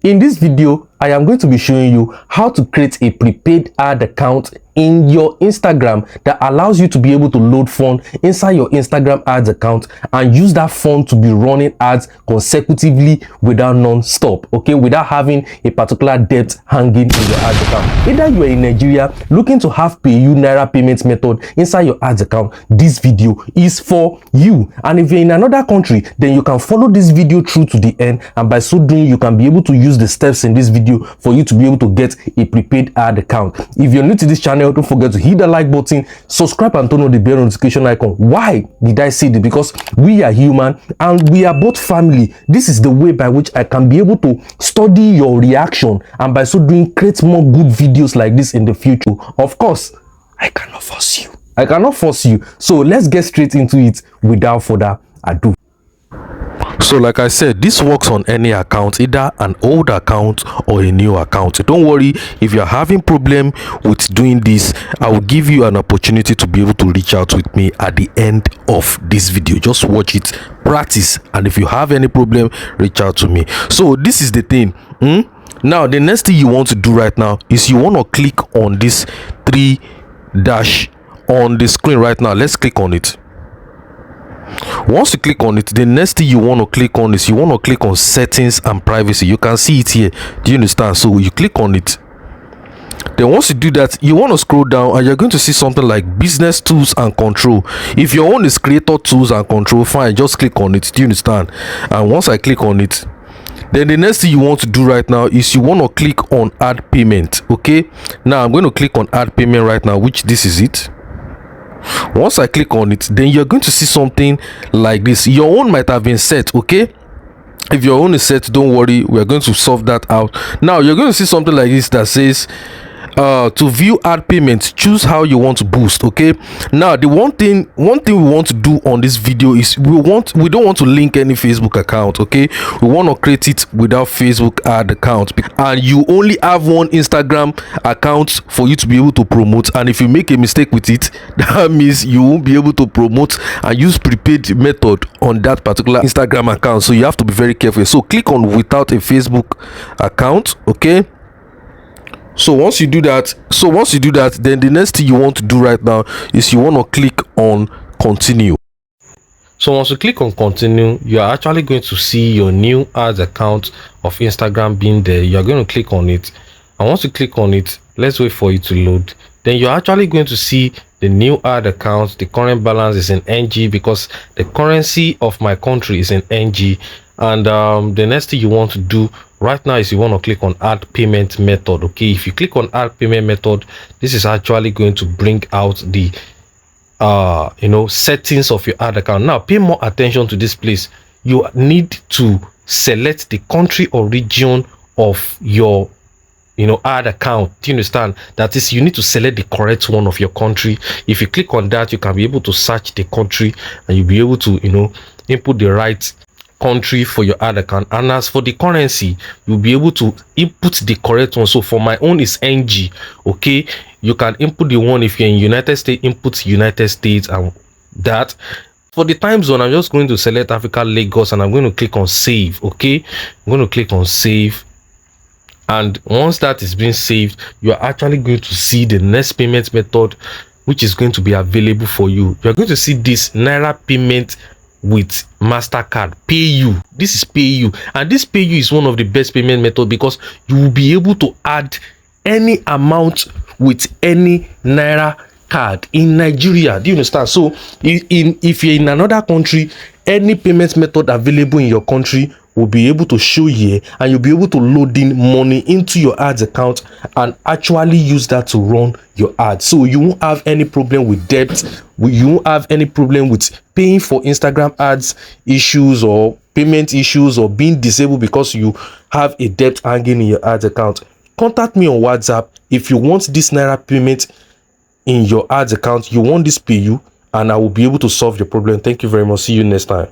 In this video, I am going to be showing you how to create a prepaid ad account in your Instagram that allows you to be able to load funds inside your Instagram ads account and use that fund to be running ads consecutively without non-stop, okay, without having a particular debt hanging in your ads account. Either you are in Nigeria looking to have Payu Naira payment method inside your ads account, this video is for you. And if you're in another country, then you can follow this video through to the end, and by so doing you can be able to use the steps in this video for you to be able to get a prepaid ad account. If you're new to this channel, don't forget to hit the like button, subscribe, and turn on the bell notification icon. Why did I say this? Because we are human and we are both family. This is the way by which I can be able to study your reaction, and by so doing create more good videos like this in the future. Of course, I cannot force you. So let's get straight into it without further ado. So like I said, this works on any account, either an old account or a new account. Don't worry if you're having problem with doing this. I will give you an opportunity to be able to reach out with me at the end of this video. Just watch it, practice, and if you have any problem, reach out to me. So this is the thing. Now the next thing you want to do right now is you want to click on this 3 dash on the screen right now. Let's click on it. Once you click on it, the next thing you want to click on is you want to click on settings and privacy. You can see it here. Do you understand? So you click on it. Then once you do that, you want to scroll down and you're going to see something like business tools and control. If your own is creator tools and control, fine, just click on it. Do you understand? And once I click on it, then the next thing you want to do right now is you want to click on add payment. Okay, now I'm going to click on add payment right now, which this is it. Once I click on it, then you're going to see something like this. Your own might have been set. Okay, if your own is set, don't worry, we're going to solve that out. Now you're going to see something like this that says to view ad payments, choose how you want to boost. Okay, now the one thing we want to do on this video is we don't want to link any Facebook account. Okay, we want to create it without Facebook ad account, and you only have one Instagram account for you to be able to promote. And if you make a mistake with it, that means you won't be able to promote and use prepaid method on that particular Instagram account. So you have to be very careful. So click on without a Facebook account. Okay, so once you do that, then the next thing you want to do right now is you want to click on continue. So once you click on continue, you are actually going to see your new ads account of Instagram being there. You are going to click on it, and once you click on it, let's wait for it to load. Then you're actually going to see the new ad account. The current balance is in NG because the currency of my country is in NG. And the next thing you want to do right now is you want to click on add payment method. Okay, if you click on add payment method, this is actually going to bring out the settings of your ad account. Now pay more attention to this place. You need to select the country or region of your ad account. Do you understand? That is, you need to select the correct one of your country. If you click on that, you can be able to search the country and you'll be able to input the right country for your ad account. And as for the currency, you'll be able to input the correct one. So for my own is NG. Okay, you can input the one. If you're in United States, input United States. And that for the time zone, I'm just going to select Africa, Lagos, and I'm going to click on save. Okay, I'm going to click on save, and once that is being saved, you are actually going to see the next payment method which is going to be available for you. You're going to see this Naira payment with MasterCard. Payu. This is Payu, and this Payu is one of the best payment method because you will be able to add any amount with any Naira card in Nigeria. Do you understand? So if you're in another country, any payment method available in your country will be able to show here, and you'll be able to load in money into your ads account and actually use that to run your ads. So you won't have any problem with debt. You won't have any problem with paying for Instagram ads issues or payment issues or being disabled because you have a debt hanging in your ads account. Contact me on WhatsApp if you want this Naira payment in your ads account. You want this Payu, and I will be able to solve your problem. Thank you very much. See you next time.